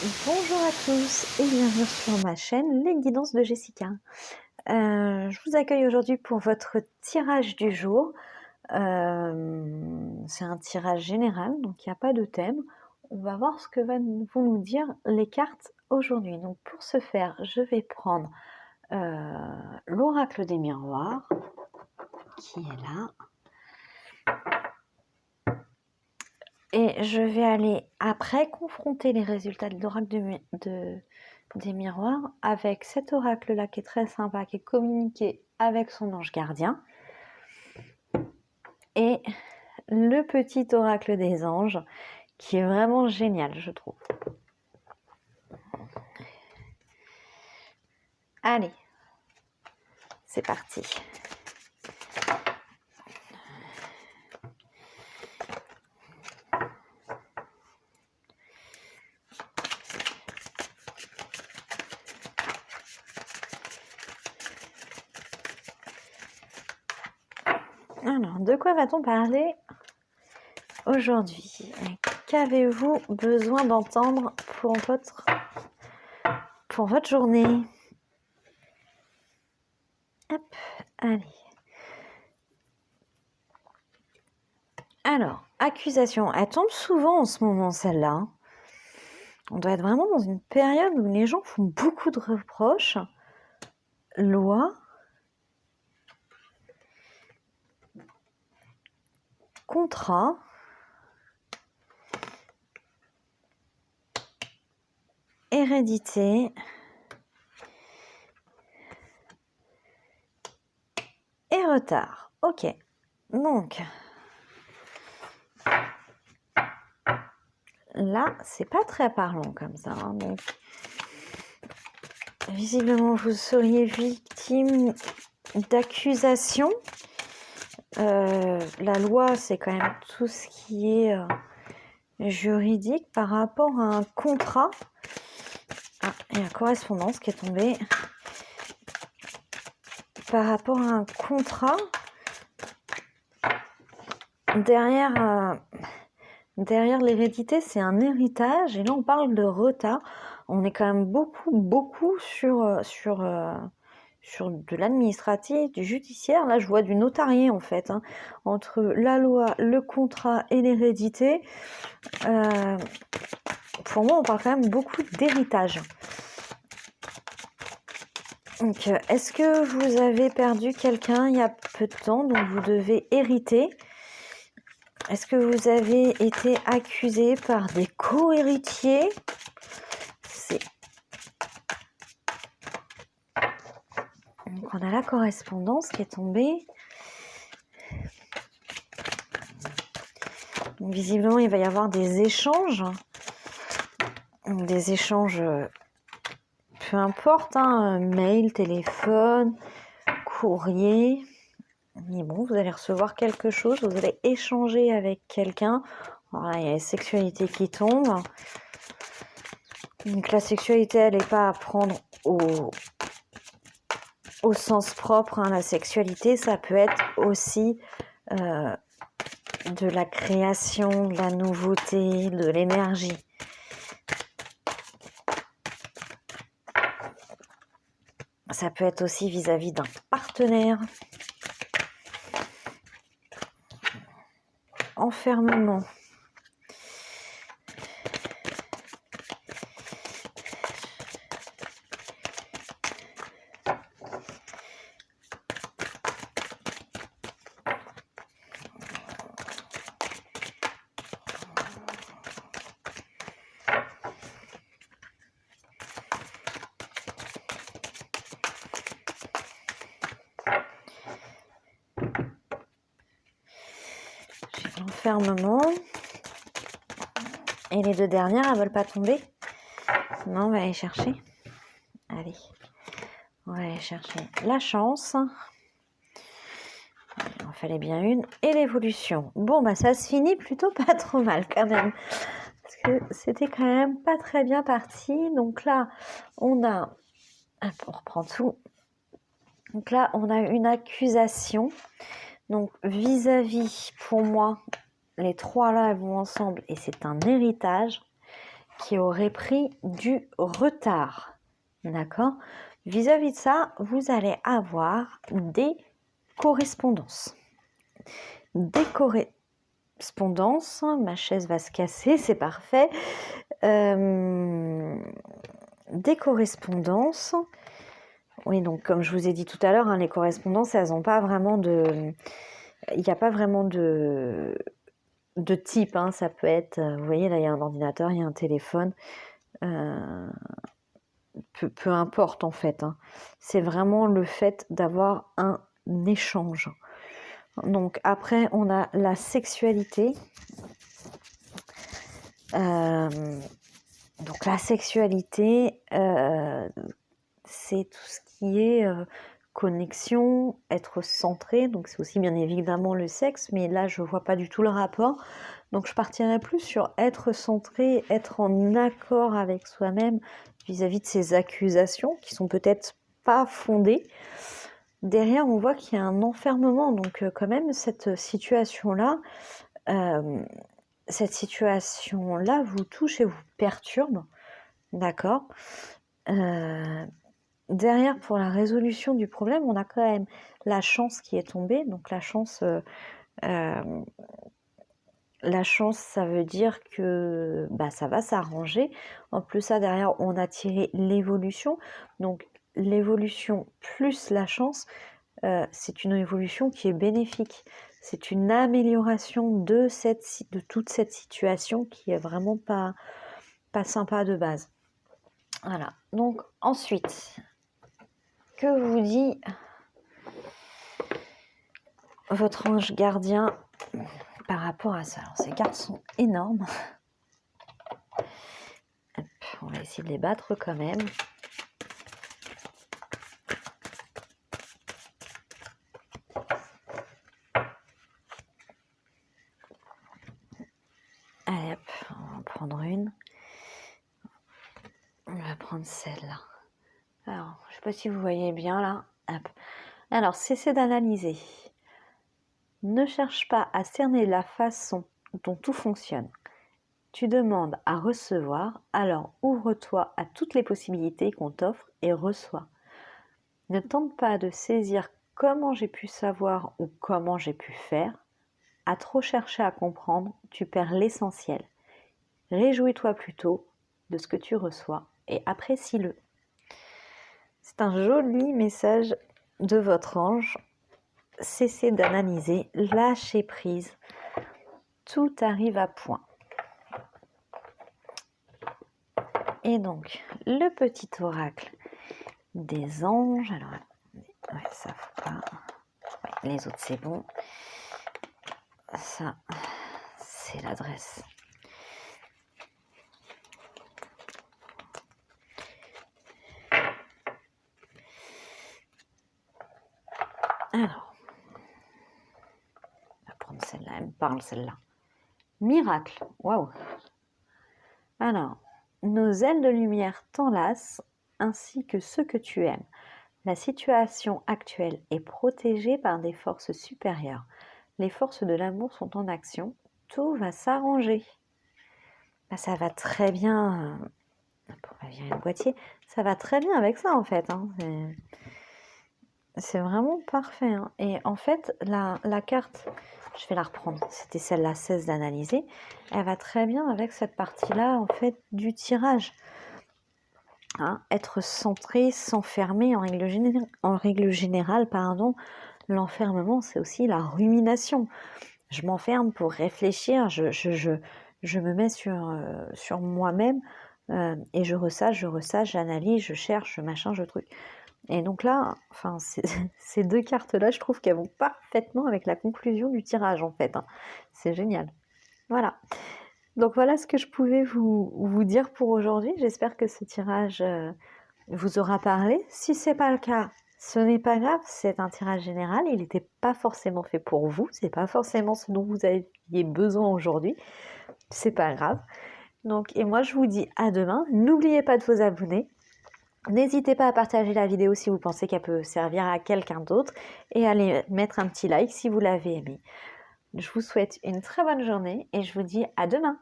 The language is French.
Bonjour à tous et bienvenue sur ma chaîne Les Guidances de Jessica. Je vous accueille aujourd'hui pour votre tirage du jour. C'est un tirage général, donc il n'y a pas de thème. On va voir ce que vont nous dire les cartes aujourd'hui. Donc pour ce faire, je vais prendre l'oracle des miroirs, qui est là. Et je vais aller après confronter les résultats de l'oracle des miroirs avec cet oracle là qui est très sympa, qui est communiqué avec son ange gardien, et le petit oracle des anges qui est vraiment génial, je trouve. Allez, c'est parti. Alors, de quoi va-t-on parler aujourd'hui? Qu'avez-vous besoin d'entendre pour votre journée? Hop, allez. Alors, accusation, elle tombe souvent en ce moment, celle-là. On doit être vraiment dans une période où les gens font beaucoup de reproches. Loi, contrat, hérédité et retard. Ok, donc là, c'est pas très parlant comme ça. Donc, visiblement, vous seriez victime d'accusations. La loi, c'est quand même tout ce qui est juridique par rapport à un contrat. Ah, il y a la correspondance qui est tombée. Par rapport à un contrat, derrière l'hérédité, c'est un héritage. Et là, on parle de retard. On est quand même beaucoup sur de l'administratif, du judiciaire. Là, je vois du notarié, en fait. Hein. Entre la loi, le contrat et l'hérédité, pour moi, on parle quand même beaucoup d'héritage. Donc, est-ce que vous avez perdu quelqu'un il y a peu de temps, donc vous devez hériter? Est-ce que vous avez été accusé par des co-héritiers? Donc, on a la correspondance qui est tombée. Donc, visiblement, il va y avoir des échanges. Des échanges, peu importe, hein, mail, téléphone, courrier. Mais bon, vous allez recevoir quelque chose, vous allez échanger avec quelqu'un. Alors là, il y a la sexualité qui tombe. Donc la sexualité, elle n'est pas à prendre au sens propre. Hein. La sexualité, ça peut être aussi de la création, de la nouveauté, de l'énergie. Ça peut être aussi vis-à-vis d'un partenaire. Enfermement. J'ai l'enfermement. Et les deux dernières, elles veulent pas tomber? Non, on va aller chercher. Allez, on va aller chercher la chance. Il en fallait bien une. Et l'évolution. Bon, bah ça se finit plutôt pas trop mal quand même. Parce que c'était quand même pas très bien parti. Donc là, on a... On reprend tout. Donc là, on a une accusation. Donc vis-à-vis, pour moi, les trois là, elles vont ensemble. Et c'est un héritage. qui aurait pris du retard. D'accord? Vis-à-vis de ça, vous allez avoir des correspondances. Des correspondances, ma chaise va se casser, c'est parfait. Des correspondances. Oui, donc comme je vous ai dit tout à l'heure, hein, les correspondances, elles n'ont pas vraiment de... Il n'y a pas vraiment de type. Hein. Ça peut être, vous voyez, là, il y a un ordinateur, il y a un téléphone. Peu importe, en fait. Hein. C'est vraiment le fait d'avoir un échange. Donc, après, on a la sexualité. Donc, la sexualité, c'est tout ce qui est connexion, être centré, donc c'est aussi bien évidemment le sexe, mais là je vois pas du tout le rapport, donc je partirais plus sur être centré, être en accord avec soi-même vis-à-vis de ces accusations qui sont peut-être pas fondées. Derrière on voit qu'il y a un enfermement, donc quand même cette situation-là vous touche et vous perturbe, d'accord. Derrière, pour la résolution du problème, on a quand même la chance qui est tombée. Donc la chance, ça veut dire que ça va s'arranger. En plus, ça, derrière, on a tiré l'évolution. Donc l'évolution plus la chance, c'est une évolution qui est bénéfique. C'est une amélioration de toute cette situation qui est vraiment pas sympa de base. Voilà. Donc ensuite... Que vous dit votre ange gardien par rapport à ça? Alors, ces cartes sont énormes. Hop, on va essayer de les battre quand même. Allez hop, on va en prendre une. On va prendre celle-là. Alors, je ne sais pas si vous voyez bien là. Hop. Alors, cessez d'analyser. Ne cherche pas à cerner la façon dont tout fonctionne. Tu demandes à recevoir, alors ouvre-toi à toutes les possibilités qu'on t'offre et reçois. Ne tente pas de saisir comment j'ai pu savoir ou comment j'ai pu faire. À trop chercher à comprendre, tu perds l'essentiel. Réjouis-toi plutôt de ce que tu reçois et apprécie-le. C'est un joli message de votre ange. Cessez d'analyser, lâchez prise. Tout arrive à point. Et donc, le petit oracle des anges. Alors, ouais, ça faut pas. Ouais, les autres, c'est bon. Ça, c'est l'adresse. Alors, on va prendre celle-là. Elle me parle, celle-là. Miracle. Waouh. Alors, nos ailes de lumière t'enlacent ainsi que ceux que tu aimes. La situation actuelle est protégée par des forces supérieures. Les forces de l'amour sont en action. Tout va s'arranger. Ça va très bien. On va virer le boîtier. Ça va très bien avec ça en fait. Hein. C'est vraiment parfait. Hein. Et en fait, la carte, je vais la reprendre. C'était celle-là, 16 d'analyser. Elle va très bien avec cette partie-là en fait du tirage. Hein, être centré, s'enfermer en règle générale, l'enfermement c'est aussi la rumination. Je m'enferme pour réfléchir, je me mets sur moi-même et je ressasse, j'analyse, je cherche, machin, je truc. Et donc là, enfin, ces deux cartes-là, je trouve qu'elles vont parfaitement avec la conclusion du tirage en fait. Hein. C'est génial. Voilà. Donc voilà ce que je pouvais vous dire pour aujourd'hui. J'espère que ce tirage vous aura parlé. Si ce n'est pas le cas, ce n'est pas grave. C'est un tirage général. Il n'était pas forcément fait pour vous. Ce n'est pas forcément ce dont vous aviez besoin aujourd'hui. C'est pas grave. Donc, et moi, je vous dis à demain. N'oubliez pas de vous abonner. N'hésitez pas à partager la vidéo si vous pensez qu'elle peut servir à quelqu'un d'autre. Et allez mettre un petit like si vous l'avez aimé. Je vous souhaite une très bonne journée et je vous dis à demain.